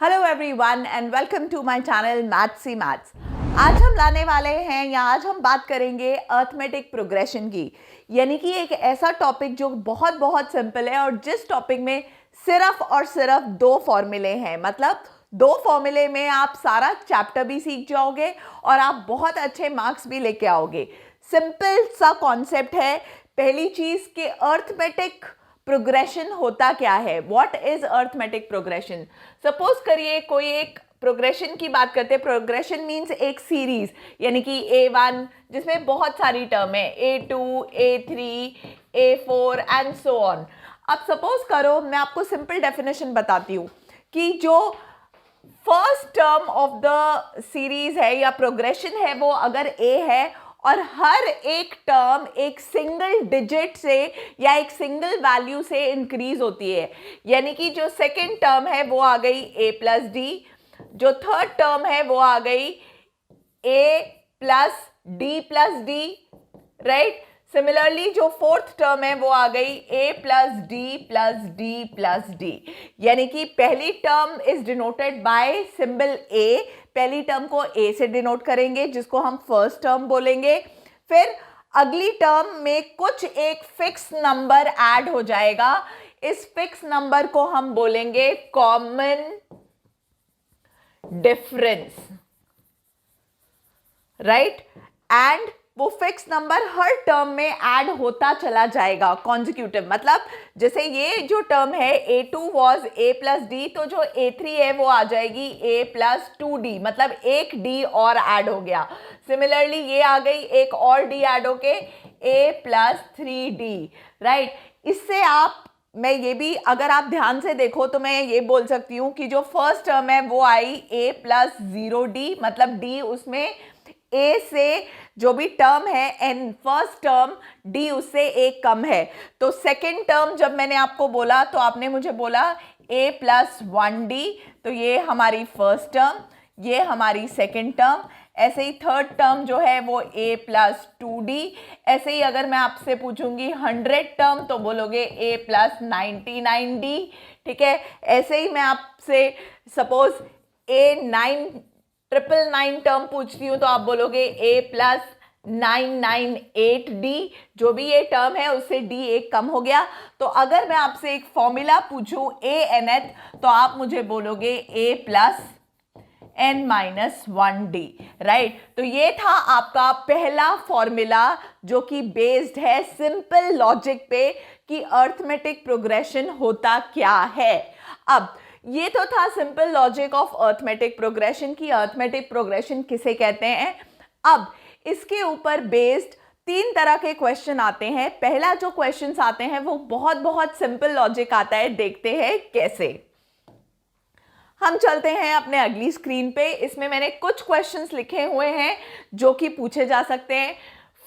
Hello everyone and welcome to my channel Mathsy Maths. आज हम लाने वाले हैं या आज हम बात करेंगे अर्थमेटिक प्रोग्रेशन की, यानी कि एक ऐसा टॉपिक जो बहुत बहुत सिंपल है और जिस टॉपिक में सिर्फ और सिर्फ दो फॉर्मूले हैं। मतलब दो फॉर्मूले में आप सारा चैप्टर भी सीख जाओगे और आप बहुत अच्छे मार्क्स भी लेके आओगे। सिंपल सा कॉन्सेप्ट है। पहली चीज कि अर्थमेटिक प्रोग्रेशन होता क्या है, what is arithmetic progression. Suppose करिए कोई एक प्रोग्रेशन की बात करते हैं। प्रोग्रेशन मींस एक सीरीज, यानी कि A1 जिसमें बहुत सारी टर्म है, A2, A3, A4 and so on. अब सपोज करो मैं आपको सिंपल डेफिनेशन बताती हूँ कि जो first term of the series है या प्रोग्रेशन है वो अगर A है और हर एक टर्म एक सिंगल डिजिट से या एक सिंगल वैल्यू से इंक्रीज होती है, यानी कि जो सेकंड टर्म है वो आ गई A प्लस डी, जो थर्ड टर्म है वो आ गई A plus D, right. Similarly जो फोर्थ टर्म है वो आ गई A प्लस डी, यानी कि पहली term is denoted by symbol A। पहली टर्म को A से डिनोट करेंगे जिसको हम फर्स्ट टर्म बोलेंगे। फिर अगली टर्म में कुछ एक फिक्स नंबर ऐड हो जाएगा, इस फिक्स नंबर को हम बोलेंगे कॉमन डिफरेंस, राइट। एंड वो फिक्स नंबर हर टर्म में ऐड होता चला जाएगा कॉन्जिक्यूटिव। मतलब जैसे ये जो टर्म है A2 was A plus D, तो जो A3 है वो आ जाएगी A प्लस 2D, मतलब एक D और ऐड हो गया। सिमिलरली ये आ गई एक और D ऐड होके A प्लस 3D, राइट। इससे मैं ये भी अगर आप ध्यान से देखो तो मैं ये बोल सकती हूँ कि जो फर्स्ट टर्म है वो आई A प्लस 0D, मतलब D उसमें A से जो भी टर्म है एंड फर्स्ट टर्म D उससे एक कम है। तो सेकेंड टर्म जब मैंने आपको बोला तो आपने मुझे बोला A प्लस 1D, तो ये हमारी फर्स्ट टर्म, ये हमारी सेकेंड टर्म। ऐसे ही थर्ड टर्म जो है वो A प्लस 2D। ऐसे ही अगर मैं आपसे पूछूंगी 100 टर्म तो बोलोगे A प्लस 99D, ठीक है। ऐसे ही मैं आपसे सपोज A999 टर्म पूछती हूँ तो आप बोलोगे A प्लस 998D। जो भी ये टर्म है उससे D एक कम हो गया। तो अगर मैं आपसे एक फॉर्मूला पूछूं ANth तो आप मुझे बोलोगे A प्लस n-1D, राइट। तो ये था आपका पहला फॉर्मूला जो कि बेस्ड है सिंपल लॉजिक पे कि अर्थमेटिक प्रोग्रेशन होता क्या है। अब ये तो था simple logic of arithmetic progression की अर्थमेटिक प्रोग्रेशन किसे कहते हैं। अब इसके ऊपर बेस्ड तीन तरह के क्वेश्चन आते हैं। पहला जो क्वेश्चंस आते हैं वो बहुत बहुत सिंपल लॉजिक आता है, देखते हैं कैसे। हम चलते हैं अपने अगली स्क्रीन पे। इसमें मैंने कुछ क्वेश्चंस लिखे हुए हैं जो कि पूछे जा सकते हैं।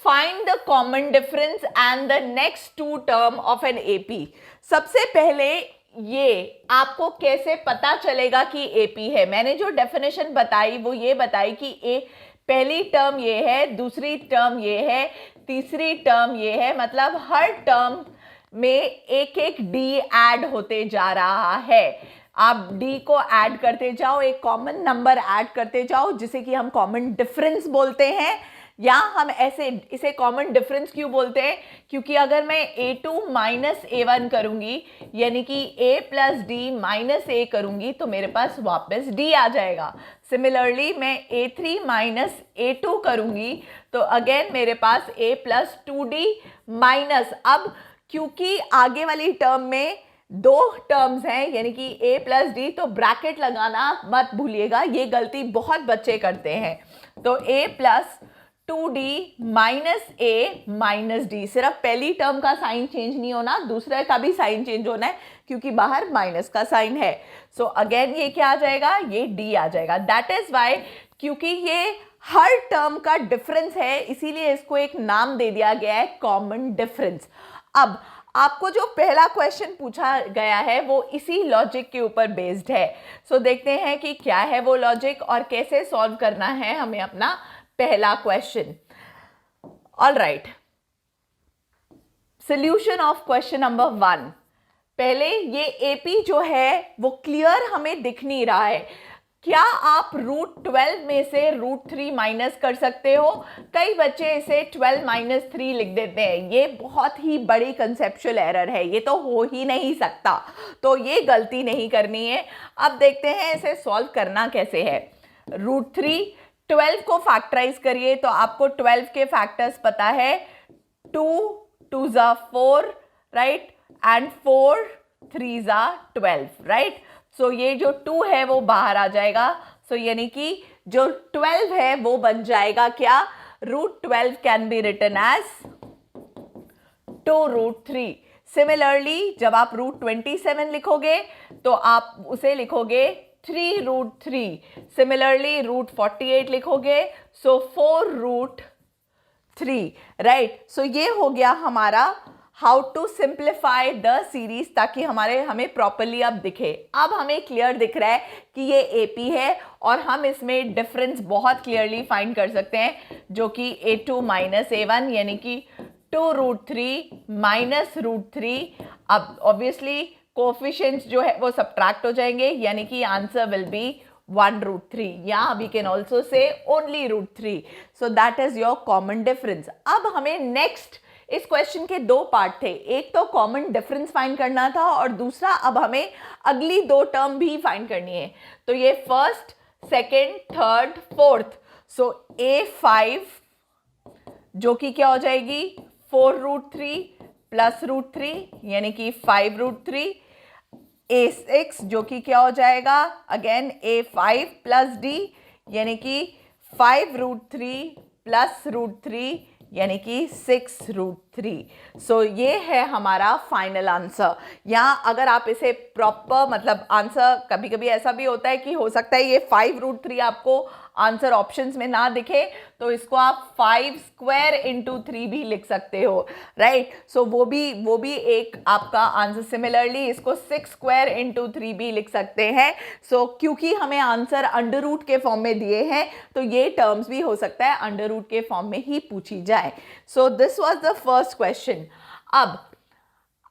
Find the common difference and the next two term of an AP. सबसे पहले ये आपको कैसे पता चलेगा कि एपी है। मैंने जो डेफिनेशन बताई वो ये बताई कि पहली टर्म ये है, दूसरी टर्म ये है, तीसरी टर्म ये है, मतलब हर टर्म में एक एक डी ऐड होते जा रहा है। आप डी को ऐड करते जाओ, एक कॉमन नंबर ऐड करते जाओ जिसे कि हम कॉमन डिफरेंस बोलते हैं। या हम ऐसे इसे कॉमन डिफरेंस क्यों बोलते हैं, क्योंकि अगर मैं A2 माइनस A1 करूंगी यानी कि A plus D minus A करूंगी तो मेरे पास वापस D आ जाएगा। सिमिलरली मैं A3 माइनस A2 करूंगी तो अगेन मेरे पास A प्लस 2D माइनस, अब क्योंकि आगे वाली टर्म में दो टर्म्स हैं यानी कि A प्लस डी, तो ब्रैकेट लगाना मत भूलिएगा, ये गलती बहुत बच्चे करते हैं। तो A plus 2D minus A minus D, सिर्फ पहली टर्म का साइन चेंज नहीं होना, दूसरे का भी साइन चेंज होना है क्योंकि बाहर माइनस का साइन है। सो अगेन ये क्या आ जाएगा, ये D आ जाएगा। दैट इज वाई, क्योंकि ये हर टर्म का डिफरेंस है इसीलिए इसको एक नाम दे दिया गया है कॉमन डिफरेंस। अब आपको जो पहला क्वेश्चन पूछा गया है वो इसी लॉजिक के ऊपर बेस्ड है। सो देखते हैं कि क्या है वो लॉजिक और कैसे सॉल्व करना है हमें अपना पहला question. All right, solution of question number 1। पहले ये AP जो है वो क्लियर हमें दिख नहीं रहा है। क्या आप √12 में से √3 माइनस कर सकते हो? कई बच्चे इसे 12 माइनस 3 लिख देते हैं। ये बहुत ही बड़ी कंसेप्चुअल एरर है, ये तो हो ही नहीं सकता, तो ये गलती नहीं करनी है। अब देखते हैं इसे सॉल्व करना कैसे है। √3, 12 को फैक्टराइज करिए तो आपको 12 के फैक्टर्स पता है, 2 2s are 4, right, and 4 3s are 12, right. So ये जो 2 है वो बाहर आ जाएगा। सो यानी कि जो 12 है वो बन जाएगा क्या? √12 can be written as 2√3। Similarly जब आप √27 लिखोगे तो आप उसे लिखोगे 3√3। सिमिलरली √48 लिखोगे सो 4√3, राइट। सो ये हो गया हमारा how to simplify the series, ताकि हमें प्रॉपरली अब दिखे। अब हमें क्लियर दिख रहा है कि ये AP है और हम इसमें डिफरेंस बहुत क्लियरली फाइंड कर सकते हैं, जो कि A2 माइनस A1 यानी कि 2√3 माइनस √3। अब ऑब्वियसली कोफिशिएंट्स जो है वो सब्ट्रैक्ट हो जाएंगे, यानी कि आंसर विल बी 1√3, या we can also say only √3। So that is your common difference. अब हमें नेक्स्ट, इस क्वेश्चन के दो पार्ट थे, एक तो कॉमन डिफरेंस फाइंड करना था और दूसरा अब हमें अगली दो टर्म भी फाइंड करनी है। तो ये फर्स्ट, सेकेंड, थर्ड, फोर्थ। सो A5 जो कि क्या हो जाएगी 4√3 प्लस √3 यानी कि 5√3। A6 जो कि क्या हो जाएगा अगेन A5 प्लस D यानी कि 5√3 प्लस √3 यानी कि 6√3। सो ये है हमारा फाइनल आंसर। यहाँ अगर आप इसे प्रॉपर मतलब आंसर, कभी कभी ऐसा भी होता है कि हो सकता है ये 5√3 आपको आंसर ऑप्शंस में ना दिखे, तो इसको आप 5 स्क्वायर इंटू 3 भी लिख सकते हो, राइट। सो वो भी एक आपका आंसर। सिमिलरली इसको 6 स्क्वायर इंटू 3 भी लिख सकते हैं। सो क्योंकि हमें आंसर अंडर रूट के फॉर्म में दिए हैं, तो ये टर्म्स भी हो सकता है अंडर रूट के फॉर्म में ही पूछी जाए। So this was the first question. अब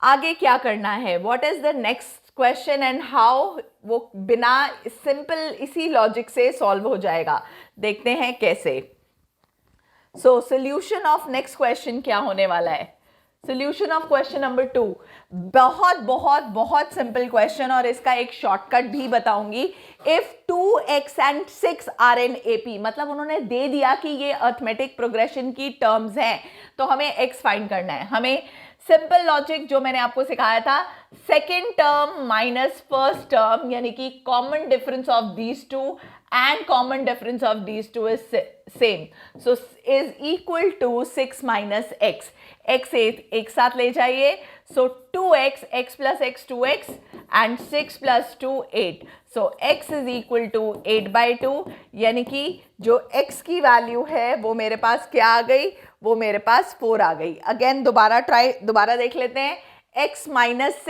आगे क्या करना है, what is the next question and how वो बिना सिंपल इसी लॉजिक से सॉल्व हो जाएगा, देखते हैं कैसे। So solution of next question क्या होने वाला है? सोल्यूशन ऑफ क्वेश्चन नंबर 2 बहुत बहुत बहुत सिंपल क्वेश्चन, और इसका एक शॉर्टकट भी बताऊंगी। If 2x and 6 are in AP, मतलब उन्होंने दे दिया कि ये अर्थमेटिक प्रोग्रेशन की टर्म्स हैं, तो हमें x फाइंड करना है। हमें सिंपल लॉजिक जो मैंने आपको सिखाया था, second term minus first term यानी कि common difference of these two and common difference of these two is same, so is equal to 6 minus x। x एक साथ ले जाइए, so 2x, x plus x 2x and 6 plus 2 8। So x is equal to 8/2 यानी कि जो x की value है वो मेरे पास क्या आ गई, वो मेरे पास 4 आ गई। अगेन दोबारा देख लेते हैं। x minus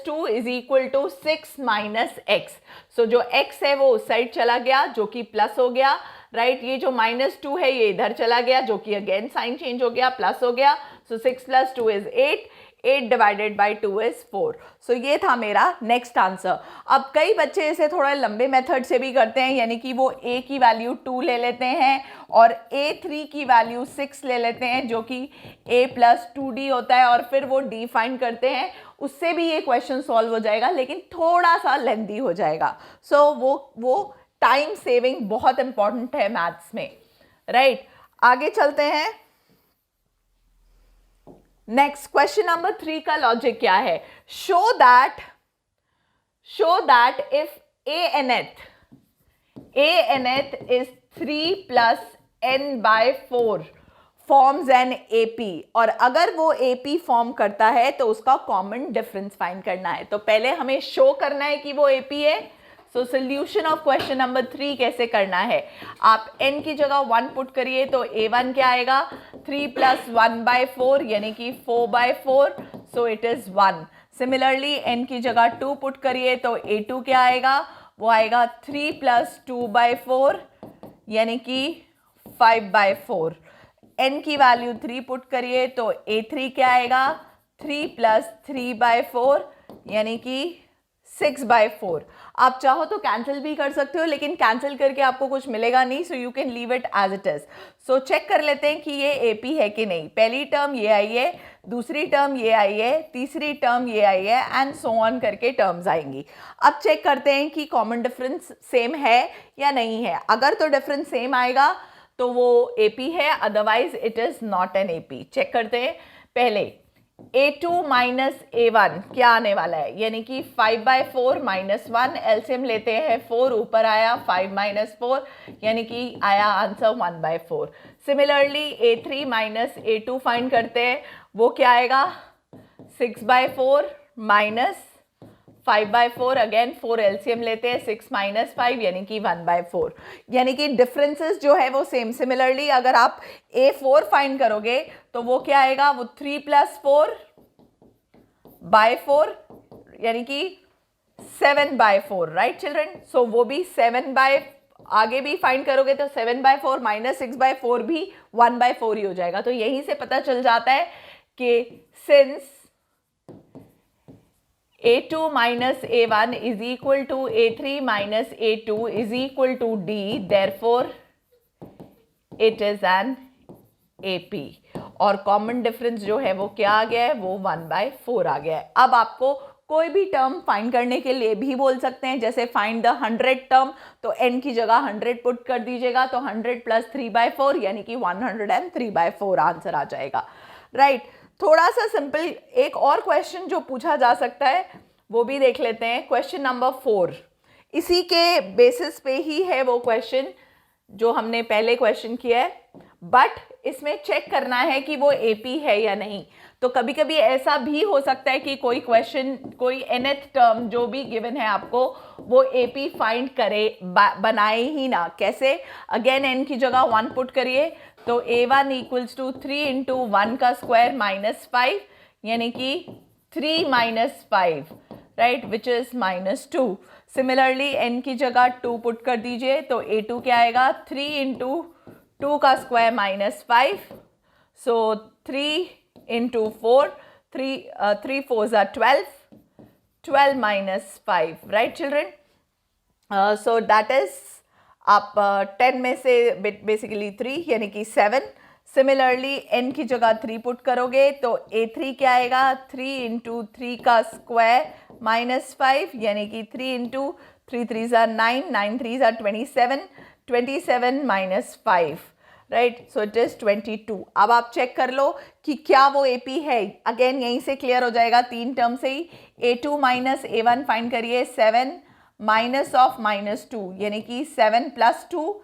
2 is equal to 6 minus x। So जो x है वो उस साइड चला गया जो कि प्लस हो गया, राइट। ये जो -2 है ये इधर चला गया जो कि अगेन साइन चेंज हो गया, प्लस हो गया। सो 6 plus 2 is 8, 8 divided by 2 is 4। सो ये था मेरा नेक्स्ट आंसर। अब कई बच्चे इसे थोड़ा लंबे मेथड से भी करते हैं, यानी कि वो a की वैल्यू 2 ले लेते हैं और A3 की वैल्यू 6 ले लेते हैं जो कि a प्लस 2d होता है, और फिर वो d फाइंड करते हैं। उससे भी ये क्वेश्चन सॉल्व हो जाएगा, लेकिन थोड़ा सा लेंथी हो जाएगा। सो वो टाइम सेविंग बहुत इंपॉर्टेंट है मैथ्स में, राइट। आगे चलते हैं। नेक्स्ट क्वेश्चन नंबर 3 का लॉजिक क्या है? Show that if a nth is 3 plus n/4 forms an AP, और अगर वो AP फॉर्म करता है तो उसका कॉमन डिफरेंस फाइंड करना है। तो पहले हमें शो करना है कि वो AP है। So solution of question number 3 कैसे करना है? आप n की जगह 1 पुट करिए तो A1 क्या आएगा, 3 प्लस 1/4 यानी कि 4/4, so it is 1। Similarly n की जगह 2 पुट करिए तो A2 क्या आएगा, वो आएगा 3 प्लस 2/4 यानी कि 5/4। n की वैल्यू 3 पुट करिए तो A3 क्या आएगा, 3 प्लस 3/4 यानी कि 6/4। आप चाहो तो कैंसिल भी कर सकते हो, लेकिन कैंसिल करके आपको कुछ मिलेगा नहीं, so you can leave it as it is. So check कर लेते हैं कि ये AP है कि नहीं। पहली टर्म ये आई है, दूसरी टर्म ये आई है, तीसरी टर्म ये आई है, एंड सो ऑन करके टर्म्स आएंगी। अब चेक करते हैं कि कॉमन डिफरेंस सेम है या नहीं है। अगर तो डिफरेंस सेम आएगा तो वो AP है, otherwise it is not an AP। Check करते हैं। पहले A2 माइनस A1 क्या आने वाला है, यानी कि 5/4 माइनस 1, एलसीएम लेते हैं 4, ऊपर आया 5 माइनस 4 यानी कि आया answer 1/4। Similarly A3 minus A2 find करते हैं, वो क्या आएगा 6/4 माइनस 5/4, अगेन 4 एलसीएम लेते हैं, 6 माइनस 5 यानी कि 1/4। यानी कि डिफरेंसेस जो है वो सेम। सिमिलरली अगर आप A4 फाइंड करोगे तो वो क्या आएगा, वो 3 प्लस 4/4 यानी कि 7/4, राइट चिल्ड्रन। सो वो भी 7 आगे भी फाइंड करोगे तो 7/4 माइनस 6/4 भी 1/4 ही हो जाएगा। तो यहीं से पता चल जाता है कि since A2 minus A1 is equal to A3 minus A2 is equal to D, therefore it is an AP। और कॉमन डिफरेंस जो है वो क्या आ गया है, वो 1/4 आ गया है। अब आपको कोई भी टर्म फाइंड करने के लिए भी बोल सकते हैं, जैसे फाइंड द 100 टर्म, तो n की जगह 100 पुट कर दीजिएगा, तो 100 प्लस 3/4 यानी कि 103/4 आंसर आ जाएगा, राइट। थोड़ा सा सिंपल एक और क्वेश्चन जो पूछा जा सकता है वो भी देख लेते हैं। क्वेश्चन नंबर 4 इसी के बेसिस पे ही है वो क्वेश्चन जो हमने पहले क्वेश्चन किया है, बट इसमें चेक करना है कि वो AP है या नहीं। तो कभी कभी ऐसा भी हो सकता है कि कोई क्वेश्चन, कोई nth टर्म जो भी गिवन है आपको, वो AP फाइंड करे, बनाए ही ना। कैसे, अगेन n की जगह 1 पुट करिए, तो A1 इक्वल्स टू 3 इंटू 1 का स्क्वायर माइनस 5 यानी कि 3 minus 5, right, which is -2। Similarly n की जगह 2 पुट कर दीजिए, तो A2 क्या आएगा, 3 इंटू 2 का square minus 5, so 3 into 4, 3 4 are 12, 12 minus 5, right children. So that is आप 10 में से बेसिकली 3 यानी कि 7। सिमिलरली n की जगह 3 पुट करोगे तो A3 क्या आएगा, 3 इंटू 3 का स्क्वायर माइनस 5 यानी कि 3 into 3 3 are 9, 9 3 are 27, 27 minus 5, right, so it is 22। अब आप चेक कर लो कि क्या वो AP है। अगेन यहीं से क्लियर हो जाएगा, 3 टर्म से ही। A2 माइनस A1 फाइंड करिए, 7 माइनस ऑफ -2 यानी कि 7 प्लस 2,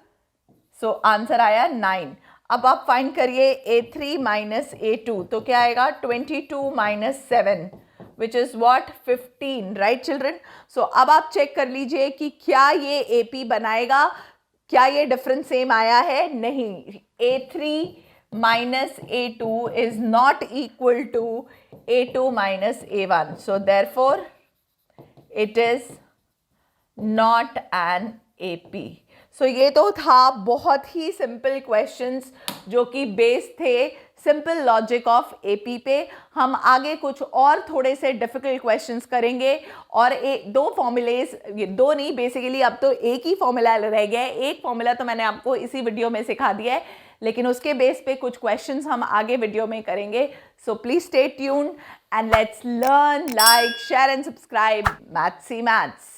सो आंसर आया 9। अब आप फाइंड करिए A3 माइनस A2, तो क्या आएगा, 22 minus 7 which is what, 15, right children. सो अब आप चेक कर लीजिए कि क्या ये AP बनाएगा, क्या ये डिफरेंस सेम आया है, नहीं। A3 minus A2 is not equal to A2 minus A1, so therefore it is not an AP। So ये तो था बहुत ही सिंपल क्वेश्चंस जो कि बेस्ड थे सिंपल लॉजिक ऑफ AP पे। हम आगे कुछ और थोड़े से डिफिकल्ट क्वेश्चंस करेंगे, और दो फॉर्मूलेज, दो नहीं बेसिकली अब तो एक ही फॉर्मूला रह गया है। एक फॉर्मूला तो मैंने आपको इसी वीडियो में सिखा दिया है, लेकिन उसके बेस पे कुछ क्वेश्चंस हम आगे वीडियो में करेंगे। So please stay tuned and let's learn, like, share and subscribe maths see maths.